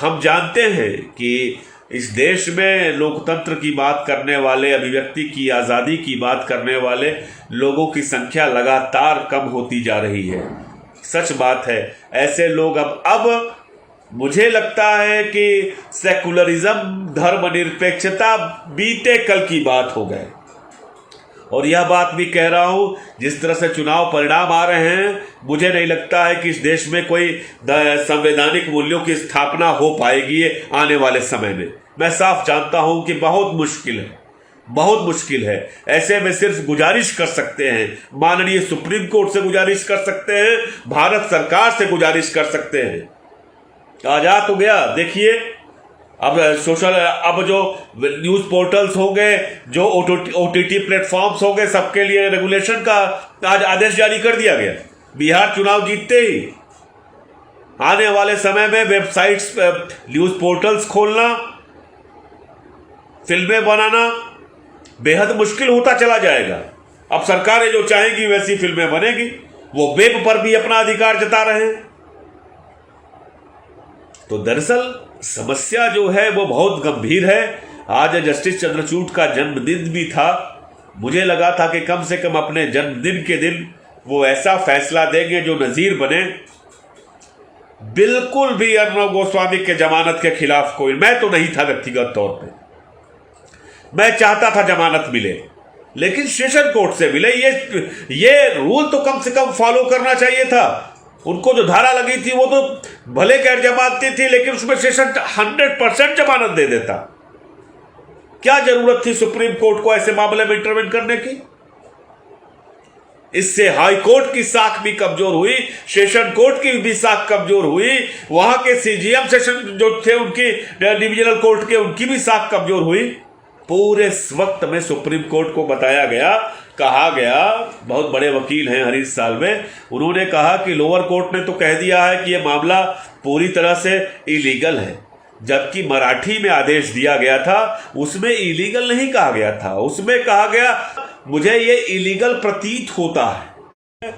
हम जानते हैं कि इस देश में लोकतंत्र की बात करने वाले, अभिव्यक्ति की आज़ादी की बात करने वाले लोगों की संख्या लगातार कम होती जा रही है। सच बात है, ऐसे लोग अब मुझे लगता है कि सेकुलरिज्म, धर्मनिरपेक्षता बीते कल की बात हो गए। और यह बात भी कह रहा हूं, जिस तरह से चुनाव परिणाम आ रहे हैं, मुझे नहीं लगता है कि इस देश में कोई संवैधानिक मूल्यों की स्थापना हो पाएगी आने वाले समय में। मैं साफ जानता हूं कि बहुत मुश्किल है, बहुत मुश्किल है। ऐसे में सिर्फ गुजारिश कर सकते हैं, माननीय सुप्रीम कोर्ट से गुजारिश कर सकते हैं, भारत सरकार से गुजारिश कर सकते हैं। आजाद हो गया, देखिए अब अब जो न्यूज पोर्टल्स हो गए, जो ओटीटी प्लेटफॉर्म्स हो गए, सबके लिए रेगुलेशन का आज आदेश जारी कर दिया गया। बिहार चुनाव जीतते ही आने वाले समय में वेबसाइट्स, न्यूज पोर्टल्स खोलना, फिल्में बनाना बेहद मुश्किल होता चला जाएगा। अब सरकारें जो चाहेंगी वैसी फिल्में बनेगी। वो वेब पर भी अपना अधिकार जता रहे हैं। तो दरअसल समस्या जो है वो बहुत गंभीर है। आज जस्टिस चंद्रचूड़ का जन्मदिन भी था। मुझे लगा था कि कम से कम अपने जन्मदिन के दिन वो ऐसा फैसला देंगे जो नजीर बने। बिल्कुल भी अर्णब गोस्वामी के जमानत के खिलाफ कोई, मैं तो नहीं था व्यक्तिगत तौर पे, मैं चाहता था जमानत मिले, लेकिन सेशन कोर्ट से मिले। ये रूल तो कम से कम फॉलो करना चाहिए था। उनको जो धारा लगी थी वो तो भले गैर जमानती थी, लेकिन उसमें सेशन 100% जमानत दे देता। क्या जरूरत थी सुप्रीम कोर्ट को ऐसे मामले में इंटरवेन करने की? इससे हाई कोर्ट की साख भी कमजोर हुई, सेशन कोर्ट की भी साख कमजोर हुई, वहां के सीजीएम सेशन जो थे उनकी, डिविजनल कोर्ट के, उनकी भी साख कमजोर हुई। पूरे वक्त में सुप्रीम कोर्ट को बताया गया, कहा गया, बहुत बड़े वकील हैं हरीश साल्वे, उन्होंने कहा कि लोअर कोर्ट ने तो कह दिया है कि यह मामला पूरी तरह से इलीगल है, जबकि मराठी में आदेश दिया गया था उसमें इलीगल नहीं कहा गया था। उसमें कहा गया मुझे ये इलीगल प्रतीत होता है।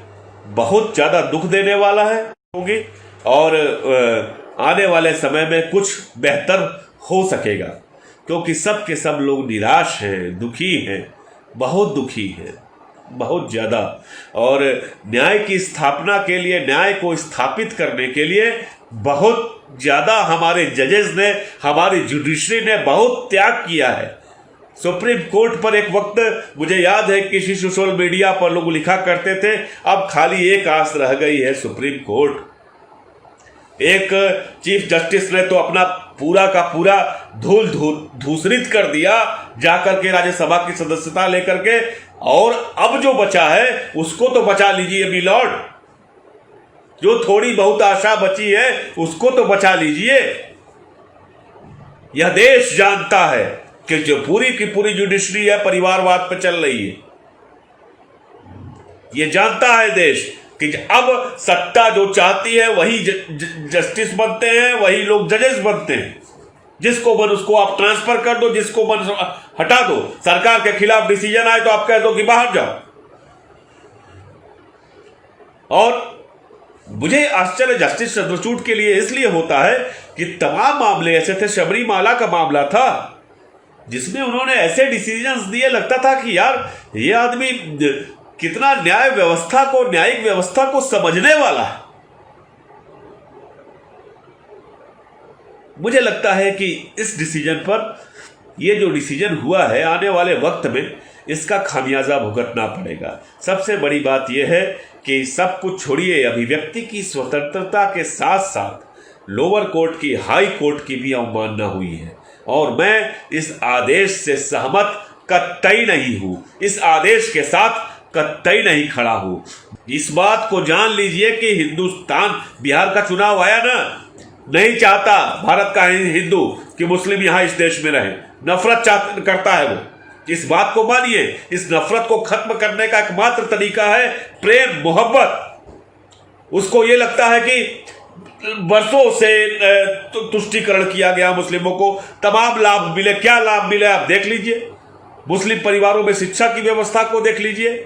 बहुत ज्यादा दुख देने वाला है होगी, और आने वाले समय में कुछ बेहतर हो सकेगा, क्योंकि सब के सब लोग निराश हैं, दुखी हैं, बहुत दुखी हैं, बहुत ज्यादा। और न्याय की स्थापना के लिए, न्याय को स्थापित करने के लिए बहुत ज्यादा हमारे जजेस ने, हमारी जुडिशरी ने बहुत त्याग किया है। सुप्रीम कोर्ट पर एक वक्त मुझे याद है किसी सोशल मीडिया पर लोग लिखा करते थे, अब खाली एक आस रह गई है सुप्रीम कोर्ट। एक चीफ जस्टिस ने तो अपना पूरा का पूरा धूल धूसरित कर दिया जाकर के राज्यसभा की सदस्यता लेकर के, और अब जो बचा है उसको तो बचा लीजिए मिलॉर्ड, जो थोड़ी बहुत आशा बची है उसको तो बचा लीजिए। यह देश जानता है कि जो पूरी की पूरी जुडिशरी है परिवारवाद पर चल रही है। यह जानता है देश कि अब सत्ता जो चाहती है वही जस्टिस बनते हैं, वही लोग जजेस बनते हैं। जिसको मन उसको आप ट्रांसफर कर दो, जिसको मन हटा दो। सरकार के खिलाफ डिसीजन आए तो आप कह दो कि बाहर जाओ। और मुझे आश्चर्य जस्टिस चंद्रचूड़ के लिए इसलिए होता है कि तमाम मामले ऐसे थे। शबरीमाला का मामला था जिसमें उन्होंने ऐसे डिसीजंस दिए, लगता था कि यार ये आदमी कितना न्यायिक व्यवस्था को समझने वाला है। मुझे लगता है कि इस डिसीजन पर, ये जो डिसीजन हुआ है, आने वाले वक्त में इसका खामियाजा भुगतना पड़ेगा। सबसे बड़ी बात यह है कि सब कुछ छोड़िए, अभिव्यक्ति की स्वतंत्रता के साथ साथ लोअर कोर्ट की, हाई कोर्ट की भी अवमानना हुई है, और मैं इस आदेश से सहमत कतई नहीं हूं, इस आदेश के साथ कतई नहीं खड़ा हूं। इस बात को जान लीजिए कि हिंदुस्तान, बिहार का चुनाव आया ना, नहीं चाहता भारत का हिंदू कि मुस्लिम यहां इस देश में रहे, नफरत करता है वो। इस बात को मानिए, इस नफरत को खत्म करने का एकमात्र तरीका है प्रेम, मोहब्बत। उसको ये लगता है कि बरसों से तुष्टीकरण किया गया मुस्लिमों को, तमाम लाभ मिले। क्या लाभ मिले आप देख लीजिए। मुस्लिम परिवारों में शिक्षा की व्यवस्था को देख लीजिए,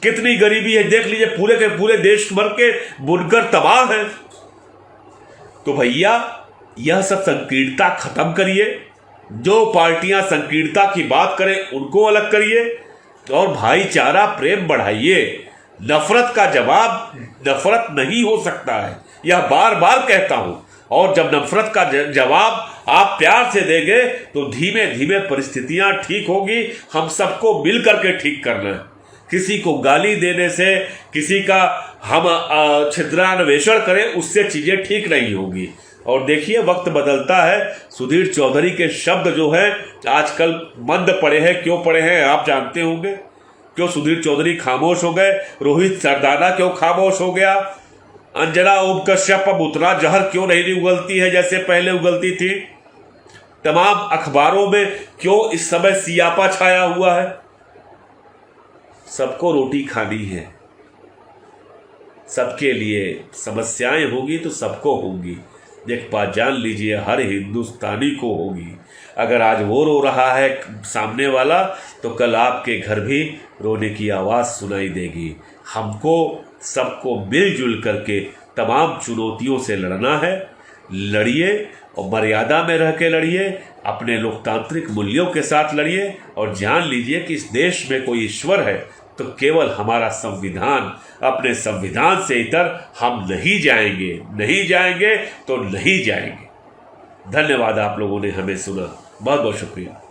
कितनी गरीबी है देख लीजिए। पूरे के पूरे देश भर के बुनकर तबाह हैं। तो भैया यह सब संकीर्णता खत्म करिए। जो पार्टियां संकीर्णता की बात करें उनको अलग करिए और भाईचारा प्रेम बढ़ाइए। नफरत का जवाब नफरत नहीं हो सकता है, यह बार बार कहता हूं। और जब नफरत का जवाब आप प्यार से देंगे तो धीमे धीमे परिस्थितियां ठीक होगी। हम सबको मिल करके ठीक करना है। किसी को गाली देने से, किसी का हम छिद्रान्वेषण करें, उससे चीजें ठीक नहीं होगी। और देखिए वक्त बदलता है। सुधीर चौधरी के शब्द जो है आजकल मंद पड़े हैं। क्यों पड़े हैं आप जानते होंगे। क्यों सुधीर चौधरी खामोश हो गए? रोहित सरदाना क्यों खामोश हो गया? अंजना ओम कश्यप अब उतना जहर क्यों नहीं उगलती है जैसे पहले उगलती थी? तमाम अखबारों में क्यों इस समय सियापा छाया हुआ है? सबको रोटी खानी है, सबके लिए समस्याएं होगी तो सबको होंगी। एक बात जान लीजिए, हर हिंदुस्तानी को होगी। अगर आज वो रो रहा है सामने वाला, तो कल आपके घर भी रोने की आवाज़ सुनाई देगी। हमको सबको मिलजुल करके तमाम चुनौतियों से लड़ना है। लड़िए और मर्यादा में रह के लड़िए, अपने लोकतांत्रिक मूल्यों के साथ लड़िए। और जान लीजिए कि इस देश में कोई ईश्वर है तो केवल हमारा संविधान। अपने संविधान से इतर हम नहीं जाएंगे, नहीं जाएंगे तो नहीं जाएंगे। धन्यवाद, आप लोगों ने हमें सुना। बहुत बहुत शुक्रिया।